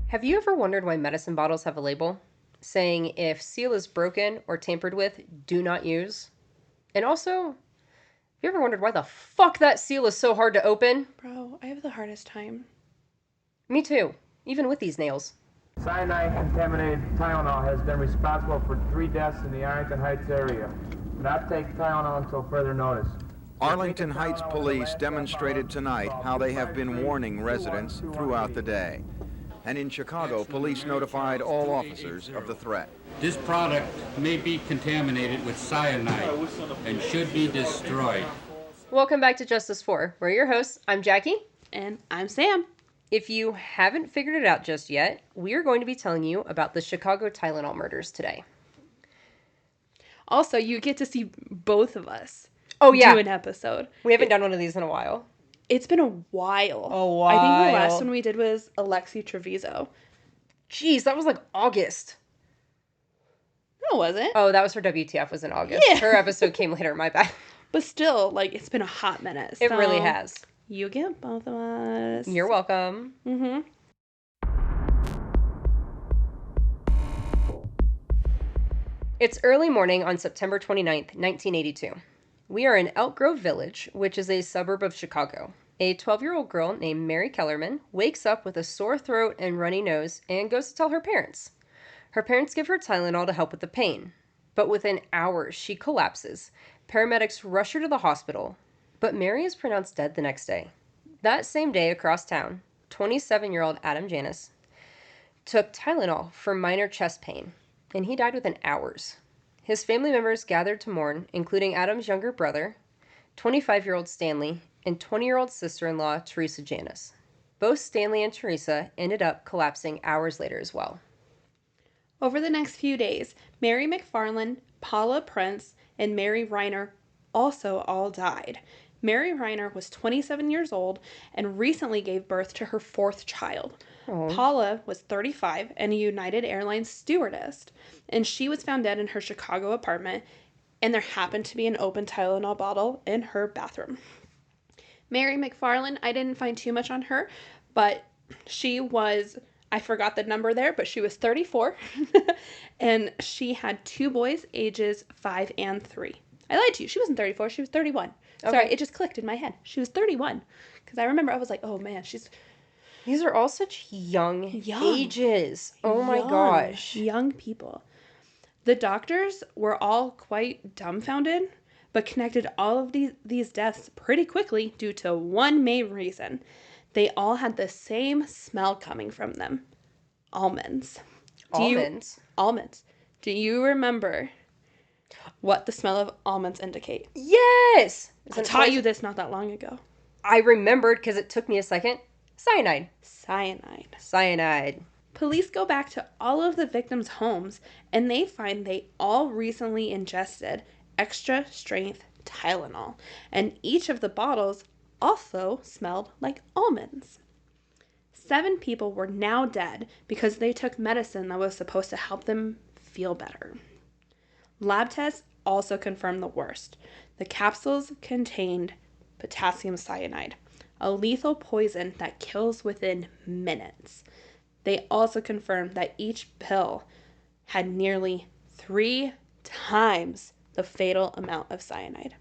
Have you ever wondered why medicine bottles have a label saying if seal is broken or tampered with, do not use? And also, have you ever wondered why the fuck that seal is so hard to open? Bro, I have the hardest time. Me too, even with these nails. Cyanide-contaminated Tylenol has been responsible for 3 deaths in the Arlington Heights area. Do not take Tylenol until further notice. Arlington Heights police demonstrated tonight how they have been warning residents throughout the day. And in Chicago, police notified all officers of the threat. This product may be contaminated with cyanide and should be destroyed. Welcome back to Justice 4. We're your hosts. I'm Jackie. And I'm Sam. If you haven't figured it out just yet, we are going to be telling you about the Chicago Tylenol murders today. Also, you get to see both of us do an episode. We haven't done one of these in a while. It's been a while. I think the last one we did was Alexi Treviso. Jeez, that was like August. No, it wasn't. Oh, that was her WTF was in August. Yeah. Her episode came later, my bad. But still, it's been a hot minute. It really has. You get both of us. You're welcome. Mm-hmm. It's early morning on September 29th, 1982. We are in Elk Grove Village, which is a suburb of Chicago. A 12-year-old girl named Mary Kellerman wakes up with a sore throat and runny nose and goes to tell her parents. Her parents give her Tylenol to help with the pain. But within hours, she collapses. Paramedics rush her to the hospital, but Mary is pronounced dead the next day. That same day across town, 27-year-old Adam Janis took Tylenol for minor chest pain, and he died within hours. His family members gathered to mourn, including Adam's younger brother, 25-year-old Stanley, and 20-year-old sister-in-law Teresa Janis. Both Stanley and Teresa ended up collapsing hours later as well. Over the next few days, Mary McFarland, Paula Prince, and Mary Reiner also all died. Mary Reiner was 27 years old and recently gave birth to her 4th child. Aww. Paula was 35 and a United Airlines stewardess, and she was found dead in her Chicago apartment, and there happened to be an open Tylenol bottle in her bathroom. Mary McFarland, I didn't find too much on her, but she was, I forgot the number there, but she was 34, and she had 2 boys, ages 5 and 3. I lied to you. She wasn't 34. She was 31. Okay. Sorry, it just clicked in my head. She was 31. Because I remember I was like, oh, man, These are all such young ages. Oh, my gosh. Young people. The doctors were all quite dumbfounded, but connected all of these deaths pretty quickly due to one main reason. They all had the same smell coming from them. Almonds. Almonds. Do you remember what the smell of almonds indicate? Yes! I taught you this not that long ago. I remembered because it took me a second. Cyanide. Police go back to all of the victims' homes, and they find they all recently ingested extra-strength Tylenol, and each of the bottles also smelled like almonds. 7 people were now dead because they took medicine that was supposed to help them feel better. Lab tests also confirmed the worst. The capsules contained potassium cyanide, a lethal poison that kills within minutes. They also confirmed that each pill had nearly 3 times the fatal amount of cyanide.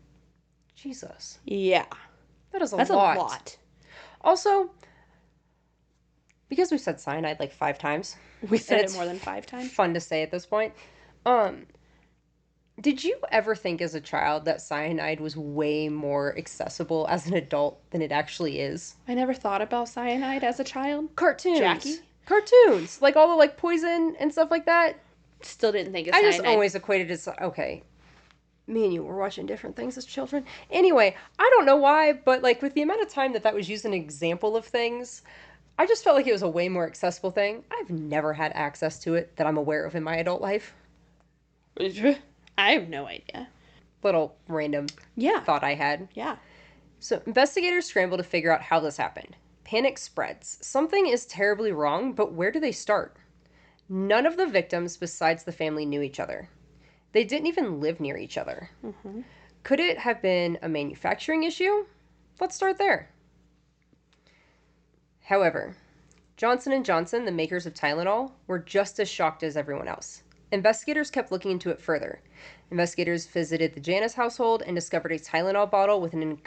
Jesus. Yeah. That's a lot. Also, because we've said cyanide like 5 times. We said it more than 5 times. Fun to say at this point. Did you ever think as a child that cyanide was way more accessible as an adult than it actually is? I never thought about cyanide as a child. Cartoons. Jackie? Cartoons. Like all the poison and stuff like that. Still didn't think of cyanide. I just always equated it to, okay, me and you were watching different things as children. Anyway, I don't know why, but with the amount of time that was used as an example of things, I just felt like it was a way more accessible thing. I've never had access to it that I'm aware of in my adult life. I have no idea. Little random thought I had. Yeah. So investigators scramble to figure out how this happened. Panic spreads. Something is terribly wrong, but where do they start? None of the victims besides the family knew each other. They didn't even live near each other. Mm-hmm. Could it have been a manufacturing issue? Let's start there. However, Johnson & Johnson, the makers of Tylenol, were just as shocked as everyone else. Investigators kept looking into it further. Investigators visited the Janus household and discovered a Tylenol bottle with an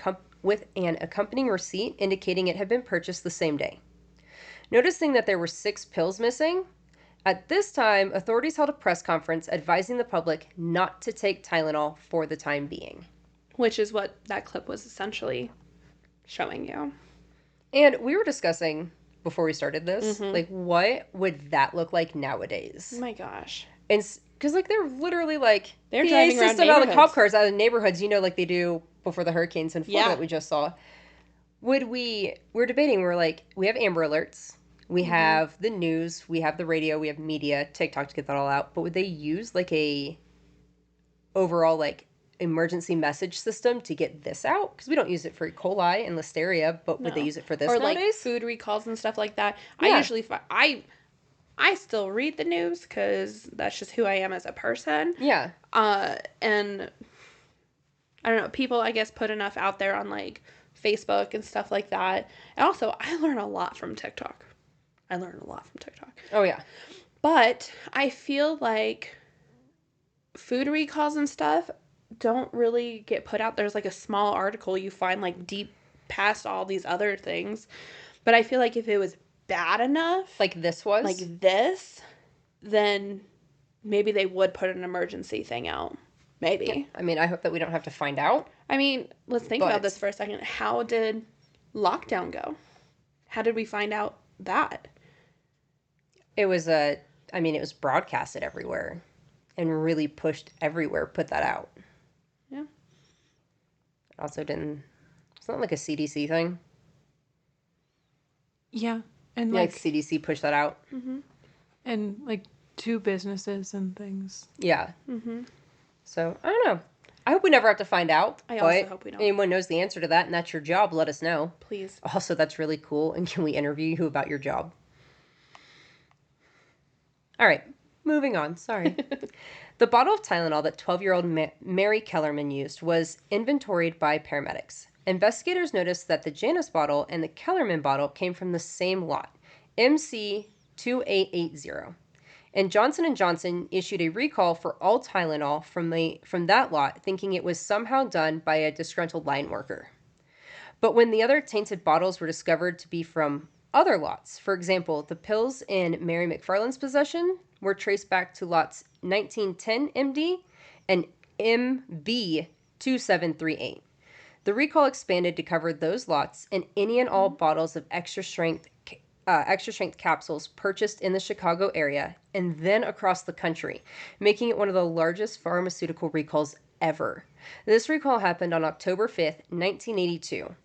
accompanying receipt indicating it had been purchased the same day. Noticing that there were 6 pills missing, at this time, authorities held a press conference advising the public not to take Tylenol for the time being. Which is what that clip was essentially showing you. And we were discussing, before we started this, like, what would that look like nowadays? Oh my gosh. And because, like, they're literally, like, They're PA driving around system out of the cop neighborhoods. cars out of the neighborhoods, you know, like they do before the hurricanes in Florida Yeah. that we just saw. We're debating, we're like, we have Amber Alerts, we have the news, we have the radio, we have media, TikTok to get that all out, but would they use, like, a overall, like, emergency message system to get this out? Because we don't use it for E. coli and listeria, but would they No. use it for this or nowadays? like food recalls and stuff like that. Yeah. I usually I still read the news because that's just who I am as a person. Yeah. And I don't know, people I guess put enough out there on like Facebook and stuff like that. And also I learn a lot from TikTok. Oh, yeah. But I feel like food recalls and stuff don't really get put out. There's like a small article you find like deep past all these other things. But I feel like if it was bad enough, Like this was? like this, then maybe they would put an emergency thing out. Maybe. I mean, I hope that we don't have to find out. I mean, let's think But- about this for a second. How did lockdown go? How did we find out that? It was it was broadcasted everywhere and really pushed everywhere, put that out. Yeah. Also it's not like a CDC thing. Yeah. And Like like CDC pushed that out. and like 2 businesses and things. Yeah. So, I don't know. I hope we never have to find out. I also but hope we don't. anyone knows the answer to that and that's your job, let us know. Please. Also, that's really cool. And can we interview you about your job? All right, moving on. Sorry. The bottle of Tylenol that 12-year-old Mary Kellerman used was inventoried by paramedics. Investigators noticed that the Janus bottle and the Kellerman bottle came from the same lot, MC2880. And Johnson & Johnson issued a recall for all Tylenol from that lot, thinking it was somehow done by a disgruntled line worker. But when the other tainted bottles were discovered to be from other lots, for example, the pills in Mary McFarland's possession were traced back to lots 1910 MD and MB2738. The recall expanded to cover those lots and any and all bottles of extra strength capsules purchased in the Chicago area and then across the country, making it one of the largest pharmaceutical recalls ever. This recall happened on October 5th, 1982.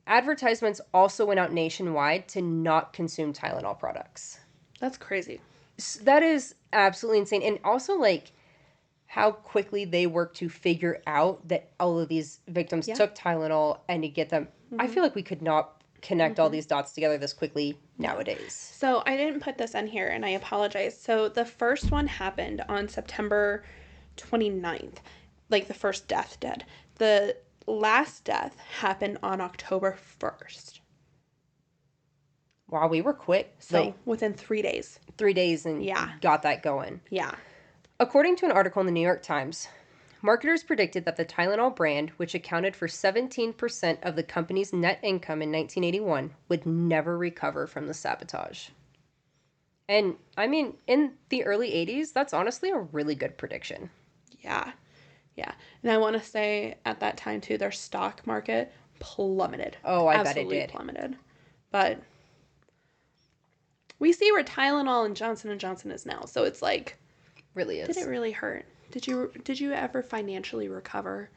Advertisements also went out nationwide to not consume Tylenol products. That's crazy. That is absolutely insane. And also, like, how quickly they work to figure out that all of these victims took Tylenol and to get them. I feel like we could not connect all these dots together this quickly nowadays. So I didn't put this in here and I apologize. So the first one happened on September 29th. Like the first death did. The last death happened on October 1st. Wow, we were quick. So Like within 3 days. 3 days and Yeah. got that going. Yeah. According to an article in the New York Times, marketers predicted that the Tylenol brand, which accounted for 17% of the company's net income in 1981, would never recover from the sabotage. And, I mean, in the early 80s, that's honestly a really good prediction. Yeah. Yeah. And I want to say at that time too, their stock market plummeted. Oh, I bet it Absolutely did. plummeted. But we see where Tylenol and Johnson & Johnson is now. So it's like, Really is. did it really hurt? Did you ever financially recover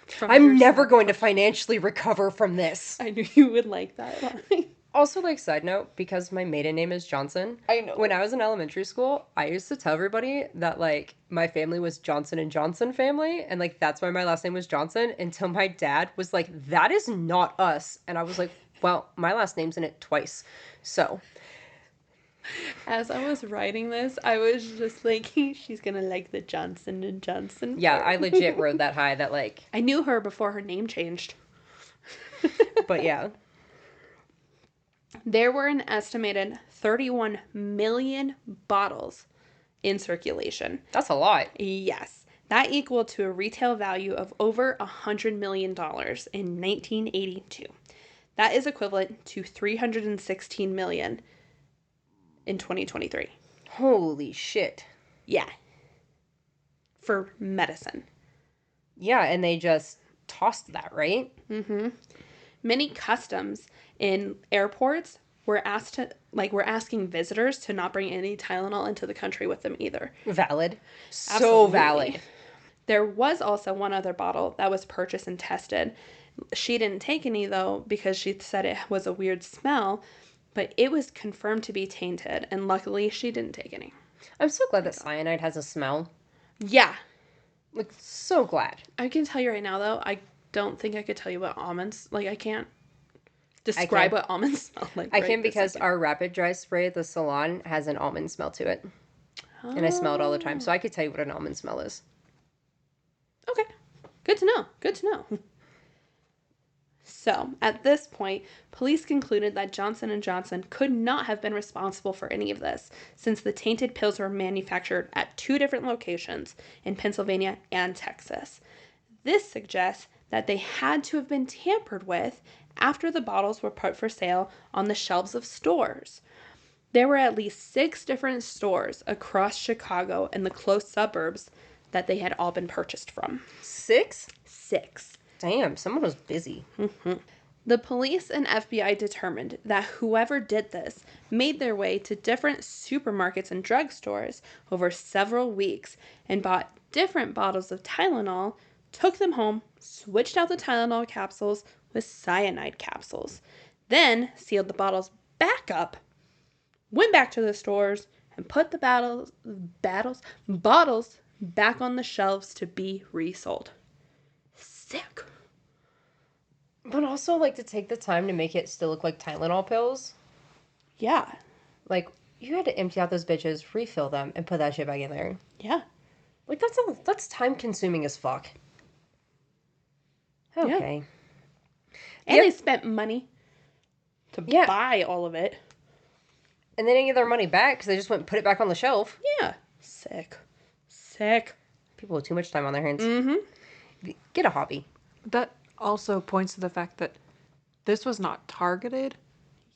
from I'm your never going to sabotage? financially recover from this. I knew you would like that line. Also, like, side note, because my maiden name is Johnson. I know. When I was in elementary school, I used to tell everybody that, like, my family was Johnson & Johnson family, and, like, that's why my last name was Johnson, until my dad was like, that is not us. And I was like, well, my last name's in it twice. So, As I was writing this, I was just like, she's gonna like the Johnson & Johnson. yeah, part. I legit rode that high that, like, I knew her before her name changed. but yeah. There were an estimated 31 million bottles in circulation. That's a lot. Yes. That equaled to a retail value of over $100 million in 1982. That is equivalent to $316 million in 2023. Holy shit. Yeah. For medicine. Yeah, and they just tossed that, right? Mm-hmm. Many customs in airports were asking visitors to not bring any Tylenol into the country with them either. Valid. So Absolutely. valid. There was also one other bottle that was purchased and tested. She didn't take any, though, because she said it was a weird smell, but it was confirmed to be tainted, and luckily she didn't take any. I'm so glad that cyanide has a smell. Yeah. Like, so glad. I can tell you right now, though, I don't think I could tell you what almonds, I can't describe what almonds smell like. I can because our rapid dry spray at the salon has an almond smell to it. Oh. And I smell it all the time, so I could tell you what an almond smell is. Okay. Good to know. Good to know. So, at this point, police concluded that Johnson & Johnson could not have been responsible for any of this, since the tainted pills were manufactured at 2 different locations in Pennsylvania and Texas. This suggests that they had to have been tampered with after the bottles were put for sale on the shelves of stores. There were at least 6 different stores across Chicago and the close suburbs that they had all been purchased from. 6? 6. Damn, someone was busy. Mm-hmm. The police and FBI determined that whoever did this made their way to different supermarkets and drugstores over several weeks and bought different bottles of Tylenol, took them home, switched out the Tylenol capsules with cyanide capsules, then sealed the bottles back up, went back to the stores, and put the bottles back on the shelves to be resold. Sick. But also, to take the time to make it still look like Tylenol pills. Yeah. You had to empty out those bitches, refill them, and put that shit back in there. Yeah. That's time-consuming as fuck. Okay. Yeah. And they spent money to buy all of it. And they didn't get their money back because they just went and put it back on the shelf. Yeah. Sick. People with too much time on their hands. Mm-hmm. Get a hobby. That also points to the fact that this was not targeted.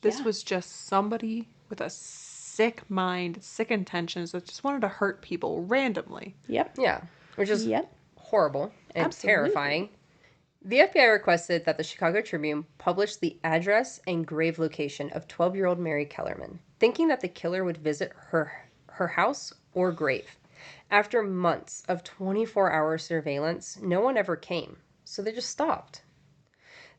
This was just somebody with a sick mind, sick intentions that just wanted to hurt people randomly. Yep. Yeah. Which is horrible and Absolutely. terrifying. The FBI requested that the Chicago Tribune publish the address and grave location of 12-year-old Mary Kellerman, thinking that the killer would visit her house or grave. After months of 24-hour surveillance, no one ever came, so they just stopped.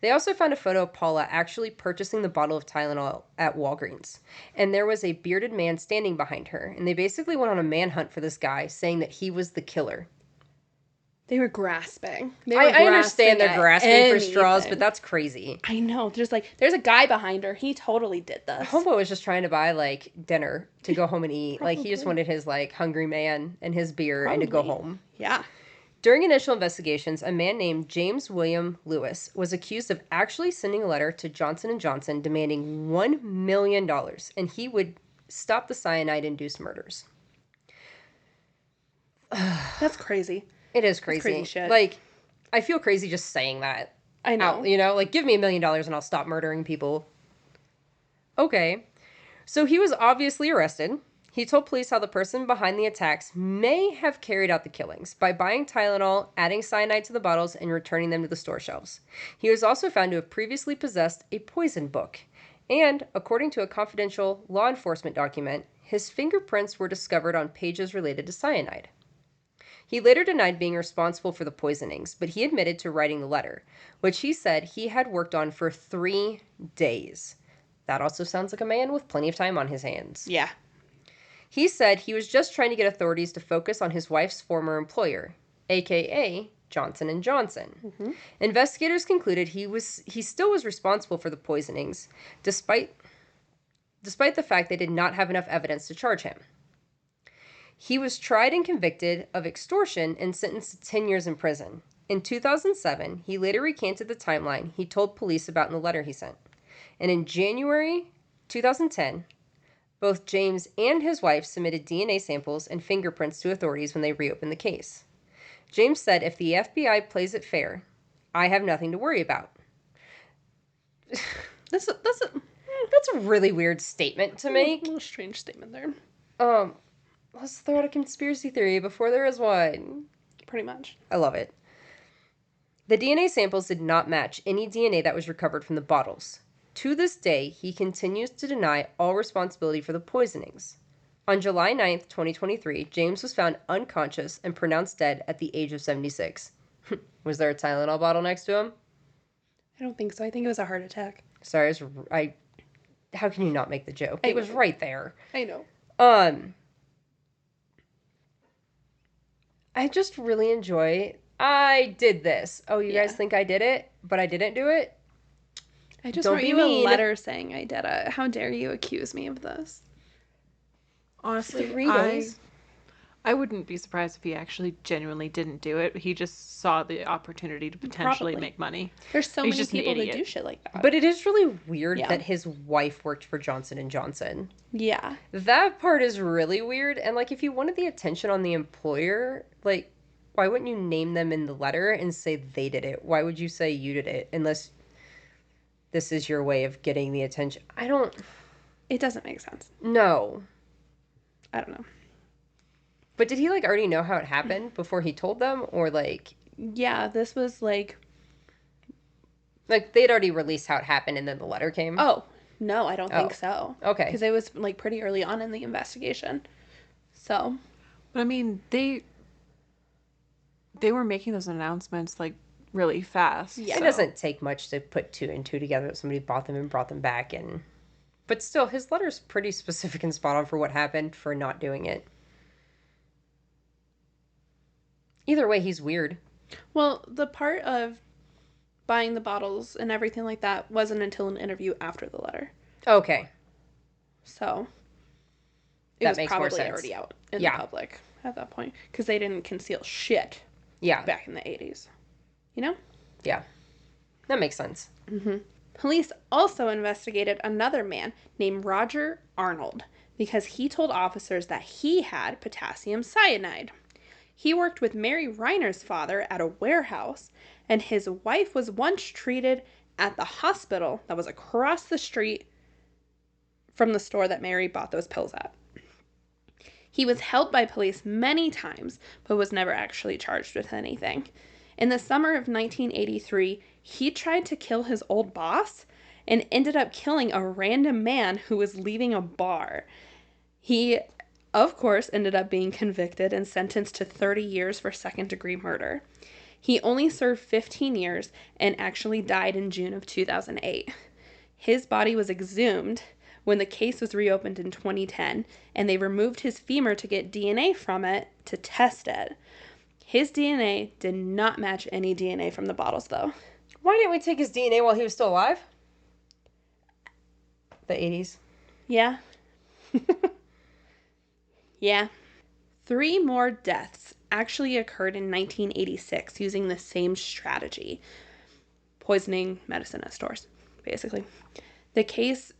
They also found a photo of Paula actually purchasing the bottle of Tylenol at Walgreens, and there was a bearded man standing behind her, and they basically went on a manhunt for this guy, saying that he was the killer. They were grasping. I understand they're grasping for straws, but that's crazy. I know. There's a guy behind her. He totally did this. Homeboy was just trying to buy, dinner to go home and eat. He just wanted his, hungry man and his beer and to go home. Yeah. During initial investigations, a man named James William Lewis was accused of actually sending a letter to Johnson & Johnson demanding $1 million, and he would stop the cyanide-induced murders. That's crazy. It is crazy. That's crazy shit. I feel crazy just saying that. I know. Out, give me $1 million and I'll stop murdering people. Okay. So he was obviously arrested. He told police how the person behind the attacks may have carried out the killings by buying Tylenol, adding cyanide to the bottles, and returning them to the store shelves. He was also found to have previously possessed a poison book. And, according to a confidential law enforcement document, his fingerprints were discovered on pages related to cyanide. He later denied being responsible for the poisonings, but he admitted to writing the letter, which he said he had worked on for 3 days. That also sounds like a man with plenty of time on his hands. Yeah. He said he was just trying to get authorities to focus on his wife's former employer, a.k.a. Johnson & Johnson. Mm-hmm. Investigators concluded he still was responsible for the poisonings, despite the fact they did not have enough evidence to charge him. He was tried and convicted of extortion and sentenced to 10 years in prison. In 2007, he later recanted the timeline he told police about in the letter he sent. And in January 2010, both James and his wife submitted DNA samples and fingerprints to authorities when they reopened the case. James said, "If the FBI plays it fair, I have nothing to worry about." That's That's a really weird statement to make. a little strange statement there. Let's throw out a conspiracy theory before there is one. Pretty much. I love it. The DNA samples did not match any DNA that was recovered from the bottles. To this day, he continues to deny all responsibility for the poisonings. On July 9th, 2023, James was found unconscious and pronounced dead at the age of 76. Was there a Tylenol bottle next to him? I don't think so. I think it was a heart attack. Sorry, how can you not make the joke? It was right there. I know. I just really enjoy, I did this. Oh, you guys think I did it, but I didn't do it? I just Don't wrote be you mean. a letter saying I did it. How dare you accuse me of this? Honestly, 3 days. I wouldn't be surprised if he actually genuinely didn't do it. He just saw the opportunity to potentially Probably. make money. There's so He's many just an people that idiot. do shit like that. But it is really weird Yeah. that his wife worked for Johnson & Johnson. Yeah. That part is really weird. And, like, if you wanted the attention on the employer, like, why wouldn't you name them in the letter and say they did it? Why would you say you did it? Unless this is your way of getting the attention. It doesn't make sense. No. I don't know. But did he, like, already know how it happened before he told them? Or, like... Yeah, this was like... Like, they'd already released how it happened and then the letter came? Oh, no, I don't think so. Okay. Because it was, like, pretty early on in the investigation. So... But I mean, they were making those announcements like really fast. Yeah. It doesn't take much to put 2 and 2 together that somebody bought them and brought them back. But still, his letter's pretty specific and spot on for what happened for not doing it. Either way, he's weird. Well, the part of buying the bottles and everything like that wasn't until an interview after the letter. Okay. So it That was makes more probably sense. already out in Yeah. the public at that point. Because they didn't conceal shit Yeah. back in the 80s. You know? Yeah. That makes sense. Police also investigated another man named Roger Arnold because he told officers that he had potassium cyanide. He worked with Mary Reiner's father at a warehouse, and his wife was once treated at the hospital that was across the street from the store that Mary bought those pills at. He was held by police many times, but was never actually charged with anything. In the summer of 1983, he tried to kill his old boss and ended up killing a random man who was leaving a bar. He, of course, ended up being convicted and sentenced to 30 years for second-degree murder. He only served 15 years and actually died in June of 2008. His body was exhumed when the case was reopened in 2010, and they removed his femur to get DNA from it to test it. His DNA did not match any DNA from the bottles, though. Why didn't we take his DNA while he was still alive? The 80s. Yeah. Yeah. 3 more deaths actually occurred in 1986 using the same strategy. Poisoning medicine at stores, basically. The case,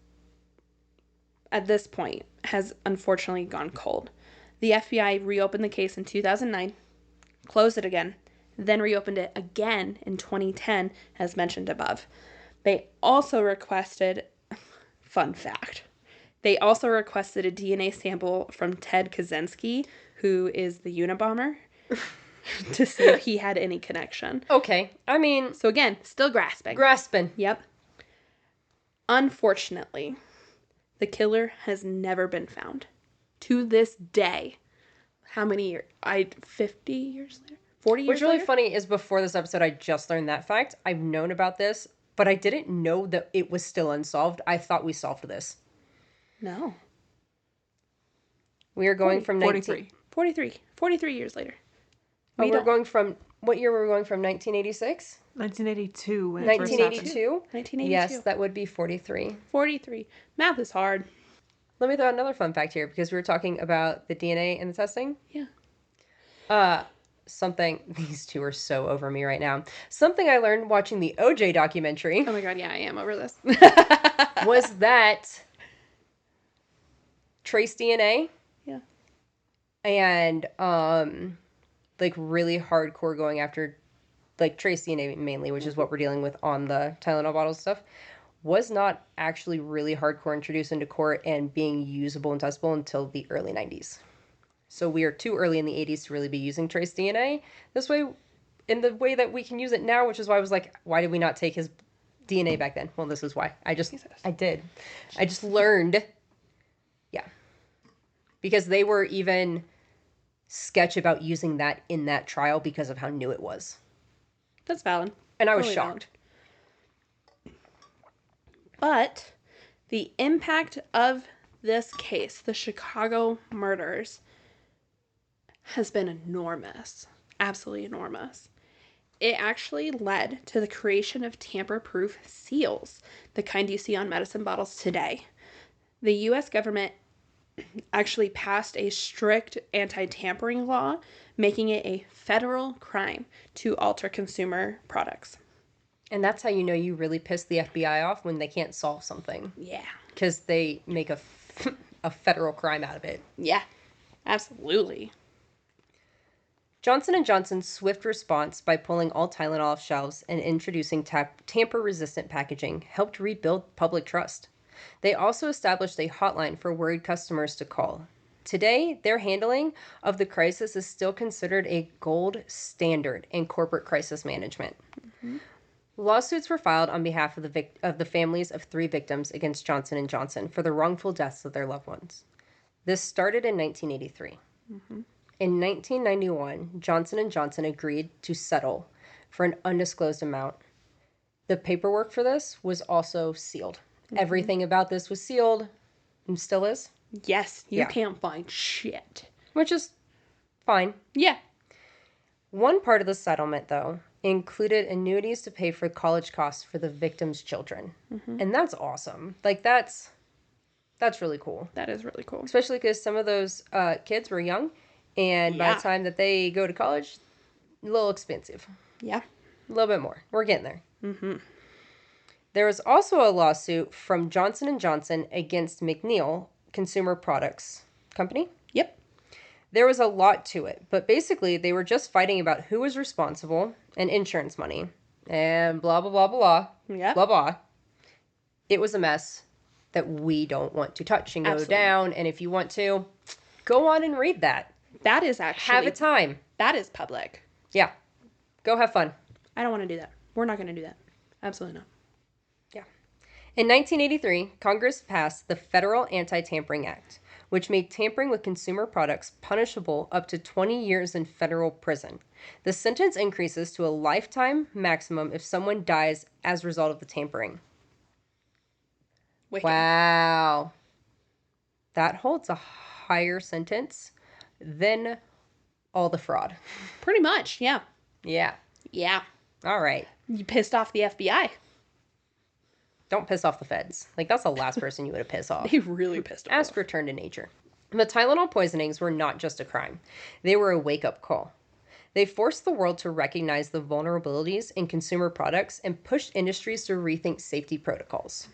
at this point, has unfortunately gone cold. The FBI reopened the case in 2009, closed it again, then reopened it again in 2010, as mentioned above. They also requested, fun fact, they also requested a DNA sample from Ted Kaczynski, who is the Unabomber, to see if he had any connection. Okay. I mean, So again, still grasping. grasping. Yep. Unfortunately, the killer has never been found. To this day. How many years? 50 years later? 40 years What's really later? funny is before this episode, I just learned that fact. I've known about this, but I didn't know that it was still unsolved. I thought we solved this. No. We are going from 43. 43 years later. Oh, We we're don't- going from, what year were we going from, 1986? 1982 when it first happened. 1982? 1982. Yes, that would be 43. 43. Math is hard. Let me throw out another fun fact here, because we were talking about the DNA and the testing. Yeah. Something, these two are so over me right now. Something I learned watching the OJ documentary Oh my god, yeah, I am over this. was that trace DNA Yeah. and like really hardcore going after like trace DNA mainly, which is what we're dealing with on the Tylenol bottle stuff, was not actually really hardcore introduced into court and being usable and testable until the early 90s. So we are too early in the 80s to really be using trace DNA this way, in the way that we can use it now, which is why I was like, why did we not take his DNA back then? Well, this is why. I just learned. Yeah. Because they were even sketch about using that in that trial because of how new it was. That's valid. And I was Totally shocked. valid. But the impact of this case, the Chicago murders, has been enormous. Absolutely enormous. It actually led to the creation of tamper-proof seals, the kind you see on medicine bottles today. The U.S. government actually passed a strict anti-tampering law, making it a federal crime to alter consumer products. And that's how you know you really piss the FBI off, when they can't solve something. Yeah. Because they make a federal crime out of it. Yeah. Absolutely. Johnson & Johnson's swift response by pulling all Tylenol off shelves and introducing tamper-resistant packaging helped rebuild public trust. They also established a hotline for worried customers to call. Today, their handling of the crisis is still considered a gold standard in corporate crisis management. Mm-hmm. Lawsuits were filed on behalf of the families of 3 victims against Johnson & Johnson for the wrongful deaths of their loved ones. This started in 1983. Mm-hmm. In 1991, Johnson & Johnson agreed to settle for an undisclosed amount. The paperwork for this was also sealed. Mm-hmm. Everything about this was sealed and still is. Yes, you can't find shit. Which is fine. Yeah. One part of the settlement, though, included annuities to pay for college costs for the victims' children. Mm-hmm. And that's awesome. Like, that's really cool. That is really cool. Especially because some of those kids were young. And by the time that they go to college, a little expensive. Yeah. A little bit more. We're getting there. Mm-hmm. There was also a lawsuit from Johnson & Johnson against McNeil Consumer Products Company. Yep. There was a lot to it, but basically they were just fighting about who was responsible and insurance money. And blah, blah, blah, blah, yeah. blah, blah. It was a mess that we don't want to touch and go down. And if you want to, go on and read that. That is actually... Have a time. That is public. Yeah. Go have fun. I don't want to do that. We're not going to do that. Absolutely not. Yeah. In 1983, Congress passed the Federal Anti-Tampering Act, which made tampering with consumer products punishable up to 20 years in federal prison. The sentence increases to a lifetime maximum if someone dies as a result of the tampering. Wicked. Wow. That holds a higher sentence than all the fraud. Pretty much, yeah. Yeah. Yeah. All right. You pissed off the FBI. Don't piss off the feds. Like, that's the last person you would have pissed off. They really pissed off. Ask return to nature. The Tylenol poisonings were not just a crime. They were a wake-up call. They forced the world to recognize the vulnerabilities in consumer products and pushed industries to rethink safety protocols.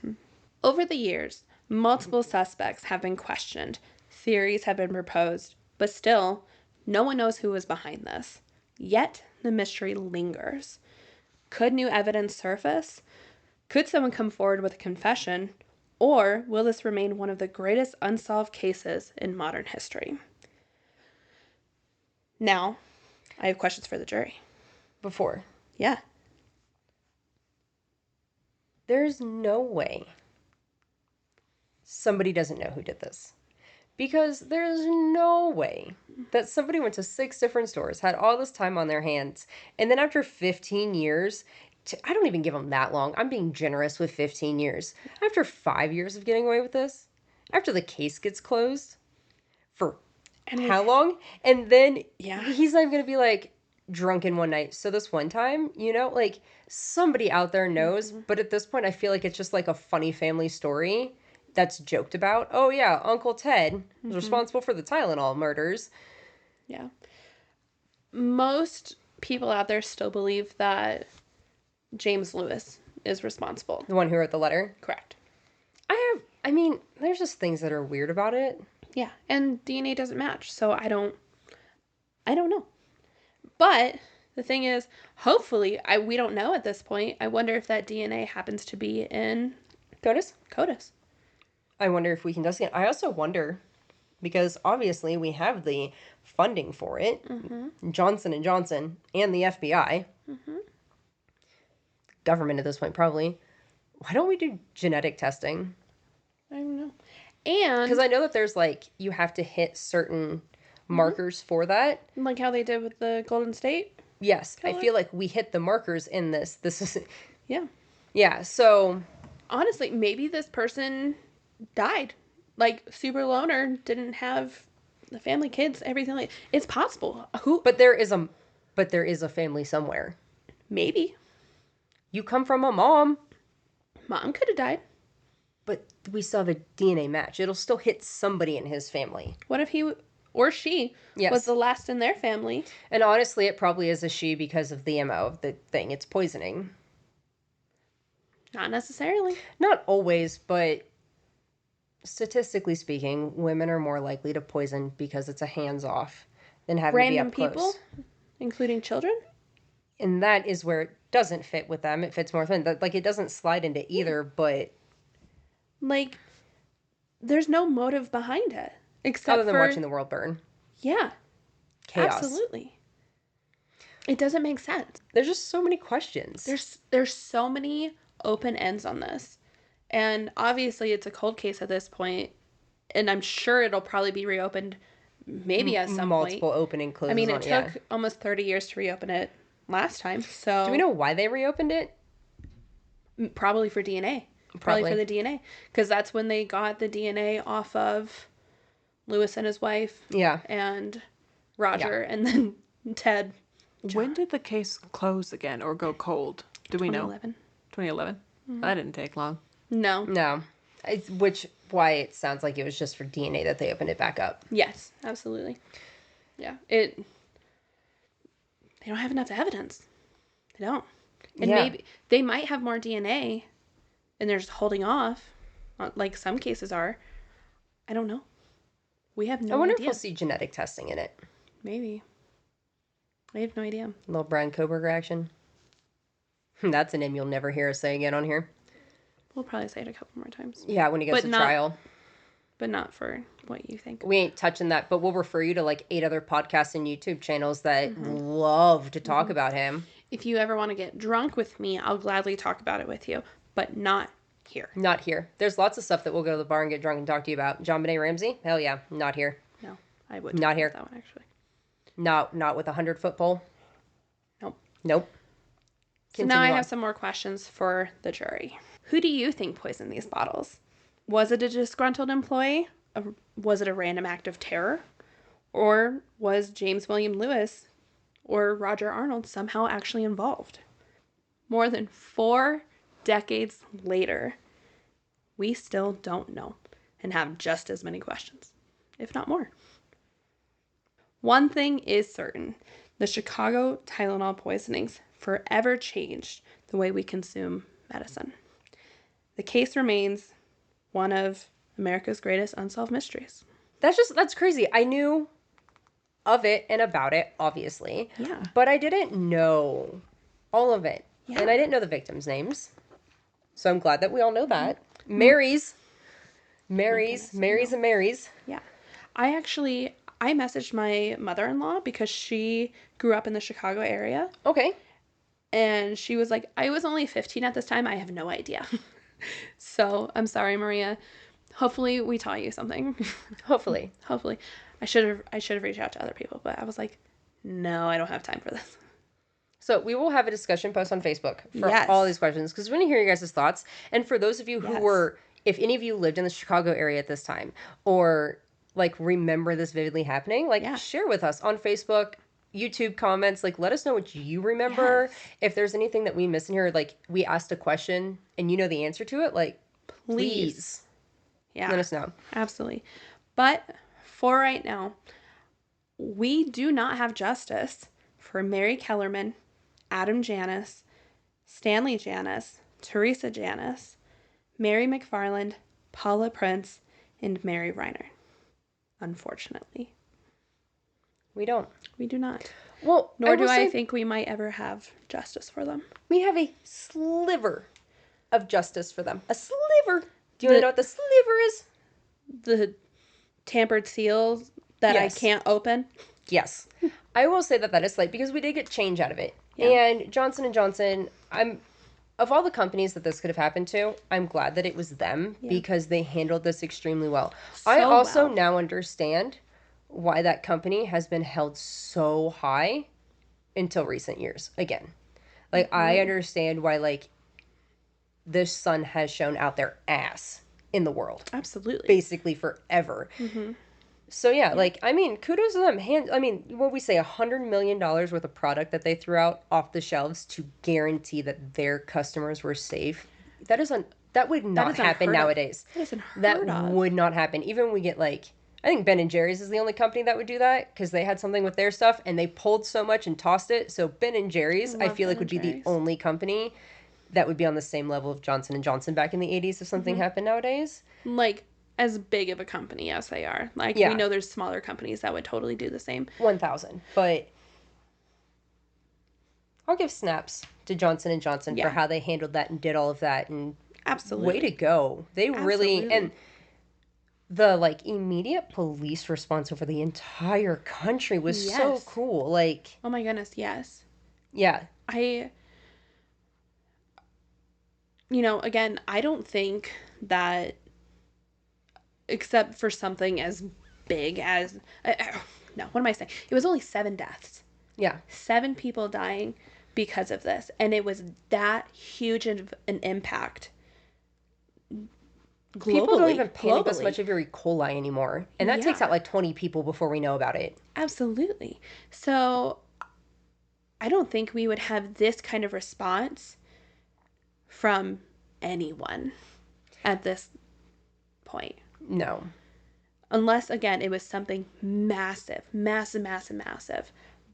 Over the years, multiple suspects have been questioned. Theories have been proposed. But still, no one knows who was behind this. Yet, the mystery lingers. Could new evidence surface? Could someone come forward with a confession? Or will this remain one of the greatest unsolved cases in modern history? Now, I have questions for the jury. Before. Yeah. There's no way somebody doesn't know who did this. Because there's no way that somebody went to 6 different stores, had all this time on their hands, and then after 15 years, I don't even give them that long. I'm being generous with 15 years. After 5 years of getting away with this, after the case gets closed, for how long? And then he's not even going to be like drunk in one night. So this one time, you know, like somebody out there knows. Mm-hmm. But at this point, I feel like it's just like a funny family story that's joked about. Oh, yeah, Uncle Ted was responsible for the Tylenol murders. Yeah. Most people out there still believe that James Lewis is responsible. The one who wrote the letter? Correct. I mean, there's just things that are weird about it. Yeah, and DNA doesn't match, so I don't know. But the thing is, hopefully, we don't know at this point. I wonder if that DNA happens to be in CODIS. I wonder if we can dust it. I also wonder, because obviously we have the funding for it, Johnson & Johnson and the FBI, government at this point probably, why don't we do genetic testing? I don't know. And because I know that there's like, you have to hit certain markers for that. like how they did with the Golden State. Yes, Killer. I feel like we hit the markers in this. This is, Yeah. yeah, so Honestly, maybe this person died. Like, super loner, didn't have the family, kids, everything. Like, it's possible. Who? but there is a family somewhere. Maybe. You come from a mom, Mom could have died. but we still have a DNA match. It'll still hit somebody in his family. What if he or she Yes. was the last in their family? And honestly, it probably is a she because of the MO of the thing. It's poisoning. Not necessarily. Not always, but statistically speaking, women are more likely to poison because it's a hands-off than having Random to be up people, close. including children. And that is where it doesn't fit with them. It fits more with them. Like, it doesn't slide into either, but Like, there's no motive behind it. Except other than for, watching the world burn. yeah, Chaos. absolutely. It doesn't make sense. There's just so many questions. There's so many open ends on this. And obviously it's a cold case at this point, and I'm sure it'll probably be reopened maybe at some multiple point. open and closes. I mean, it on, took yeah. almost 30 years to reopen it last time. So Do we know why they reopened it? probably for DNA. Probably for the DNA, because that's when they got the DNA off of Lewis and his wife. Yeah. And Roger, and then Ted. When did the case close again or go cold? Do we know? 2011. 2011? That didn't take long. No. No. Why it sounds like it was just for DNA that they opened it back up. Yes, absolutely. Yeah. They don't have enough evidence. They don't. And Yeah. maybe they might have more DNA and they're just holding off, like some cases are. I don't know. We have no I wonder idea. if we'll see genetic testing in it. Maybe. I have no idea. Little Brian Koberger action. That's a name you'll never hear us say again on here. We'll probably say it a couple more times. Yeah, when he goes But to not- trial. But not for what you think. We ain't touching that, but we'll refer you to like 8 other podcasts and YouTube channels that love to talk about him. If you ever want to get drunk with me, I'll gladly talk about it with you, but not here. Not here. There's lots of stuff that we'll go to the bar and get drunk and talk to you about. John Benet Ramsey? Hell yeah, not here. No, I would Not talk here. about that one actually. Not with a 100-foot pole. Nope. Nope. So now I Continue on. have some more questions for the jury. Who do you think poisoned these bottles? Was it a disgruntled employee? Was it a random act of terror? Or was James William Lewis or Roger Arnold somehow actually involved? More than 4 decades later, we still don't know and have just as many questions, if not more. One thing is certain. The Chicago Tylenol poisonings forever changed the way we consume medicine. The case remains one of America's greatest unsolved mysteries. That's crazy. I knew of it and about it, obviously. Yeah. But I didn't know all of it. Yeah. And I didn't know the victims' names. So I'm glad that we all know that. Mary's. Yeah. I messaged my mother-in-law because she grew up in the Chicago area. Okay. And she was like, I was only 15 at this time. I have no idea. So I'm sorry, Maria. Hopefully we taught you something. Hopefully. Hopefully. I should have reached out to other people, but I was like, no, I don't have time for this. So we will have a discussion post on Facebook for Yes. all these questions because we want to hear your guys' thoughts. And for those of you who Yes. were, if any of you lived in the Chicago area at this time or like remember this vividly happening, like Yeah. share with us on Facebook, YouTube comments, like let us know what you remember. Yes. If there's anything that we missed in here, like we asked a question and you know the answer to it, like please Yeah. let us know. Absolutely. But for right now, we do not have justice for Mary Kellerman, Adam Janis, Stanley Janis, Teresa Janis, Mary McFarland, Paula Prince, and Mary Reiner. unfortunately. We don't. We do not. Well, Nor do will I say think we might ever have justice for them. we have a sliver of justice for them. A sliver. Do you want to The- know what the sliver is? The tampered seals that I Yes. can't open. Yes. I will say that is slight because we did get change out of it. Yeah. And Johnson & Johnson, of all the companies that this could have happened to, I'm glad that it was them because they handled this extremely well. I So also well. now understand why that company has been held so high until recent years again. Like, I understand why, like, this sun has shown out their ass in the world. Absolutely. Basically forever. So, yeah, like, I mean, kudos to them. What we say, $100 million worth of product that they threw out off the shelves to guarantee that their customers were safe. That would not is happen unheard of. nowadays. That is unheard That of. would not happen. Even when we get, like, I think Ben & Jerry's is the only company that would do that because they had something with their stuff and they pulled so much and tossed it. So Ben & Jerry's, I Love feel like, Ben would be the Jerry's. only company that would be on the same level of Johnson & Johnson back in the 80s if something happened nowadays. Like, as big of a company as they are. Like, Yeah. we know there's smaller companies that would totally do the same. 1,000. But I'll give snaps to Johnson & Johnson for Yeah. how they handled that and did all of that. And Absolutely. way to go. They really... Absolutely. And the, like, immediate police response over the entire country was so Yes. cool. Like, Oh my goodness, yes. yeah. Again, I don't think that, except for something as big as, no, what am I saying? It was only 7 deaths. Yeah. 7 people dying because of this. And it was that huge of an impact globally. People don't even panic this globally. much of your E. coli anymore. And that takes Yeah. out like 20 people before we know about it. Absolutely. So I don't think we would have this kind of response from anyone at this point. No. Unless, again, it was something massive.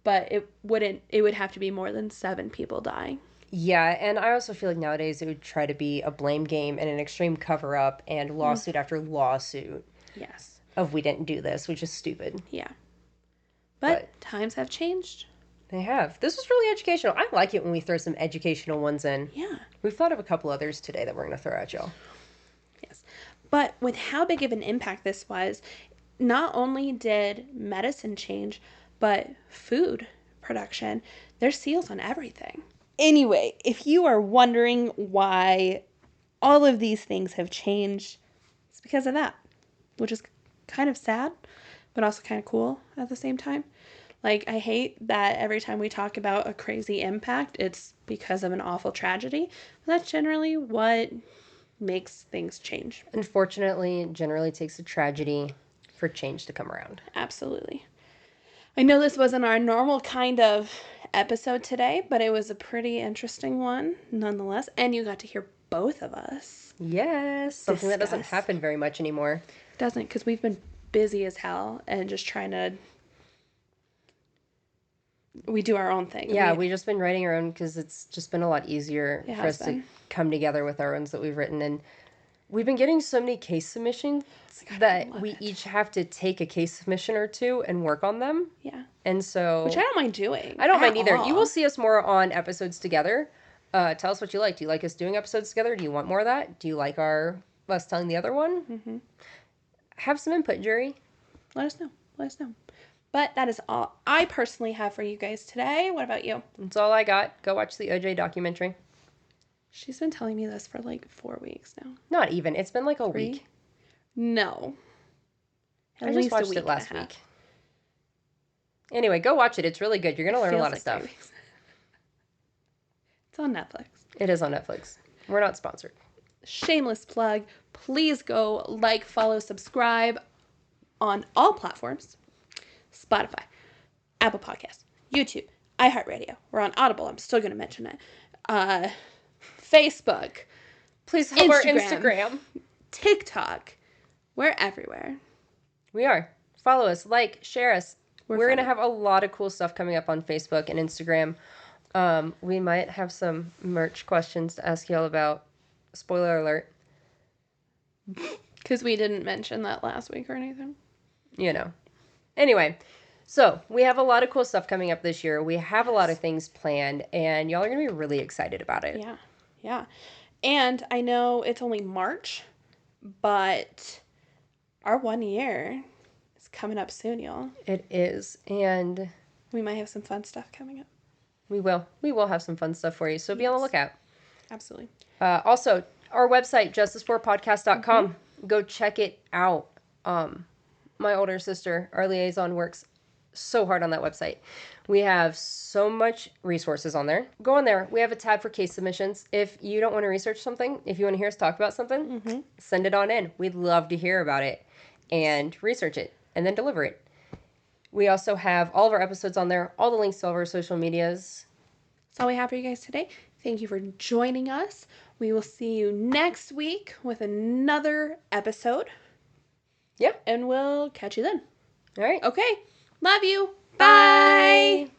But it would have to be more than 7 people dying. Yeah, and I also feel like nowadays it would try to be a blame game and an extreme cover-up and lawsuit after lawsuit Yes. of we didn't do this, which is stupid. Yeah. But times have changed. They have. This was really educational. I like it when we throw some educational ones in. Yeah. We've thought of a couple others today that we're going to throw at y'all. Yes. But with how big of an impact this was, not only did medicine change, but food production. There's seals on everything. Anyway, if you are wondering why all of these things have changed, it's because of that, which is kind of sad, but also kind of cool at the same time. Like, I hate that every time we talk about a crazy impact, it's because of an awful tragedy. But that's generally what makes things change. Unfortunately, it generally takes a tragedy for change to come around. Absolutely. I know this wasn't our normal kind of episode today, but it was a pretty interesting one nonetheless. And you got to hear both of us. Yes. Something that doesn't Discuss. happen very much anymore. Doesn't, because we've been busy as hell and just trying to... We do our own thing. Yeah, we've just been writing our own because it's just been a lot easier It for has us to been. come together with our ones that we've written. And we've been getting so many case submissions that love we it. each have to take a case submission or two and work on them. Yeah. And so... Which I don't mind doing. I don't mind at either. all. You will see us more on episodes together. Tell us what you like. Do you like us doing episodes together? Do you want more of that? Do you like us telling the other one? Mm-hmm. Have some input, Jerry. Let us know. Let us know. But that is all I personally have for you guys today. What about you? That's all I got. Go watch the OJ documentary. She's been telling me this for like 4 weeks now. Not even. It's been like a 3? week. No. At I just least a watched week it last and a half. week. Anyway, go watch it. It's really good. You're going to learn a Feels lot of like stuff. 3 weeks. It's on Netflix. It is on Netflix. We're not sponsored. Shameless plug. Please go like, follow, subscribe on all platforms. Spotify, Apple Podcasts, YouTube, iHeartRadio. We're on Audible. I'm still going to mention it. Facebook, Please help our Instagram. Instagram. TikTok. We're everywhere. We are. Follow us, like, share us. We're going to funny. have a lot of cool stuff coming up on Facebook and Instagram. We might have some merch questions to ask y'all about. Spoiler alert. Because we didn't mention that last week or anything. you know. Anyway, so we have a lot of cool stuff coming up this year. We have a lot of things planned, and y'all are going to be really excited about it. Yeah. Yeah. And I know it's only March, but our 1 year is coming up soon, y'all. It is, and We might have some fun stuff coming up. we will. We will have some fun stuff for you, so be on the lookout. Absolutely. Also, our website, justiceforpodcast.com. Go check it out. My older sister, our liaison, works so hard on that website. We have so much resources on there. Go on there. We have a tab for case submissions. If you don't want to research something, if you want to hear us talk about something, send it on in. We'd love to hear about it and research it and then deliver it. We also have all of our episodes on there, all the links to all of our social medias. That's all we have for you guys today. Thank you for joining us. We will see you next week with another episode. Yeah. And we'll catch you then. All right. Okay. Love you. Bye.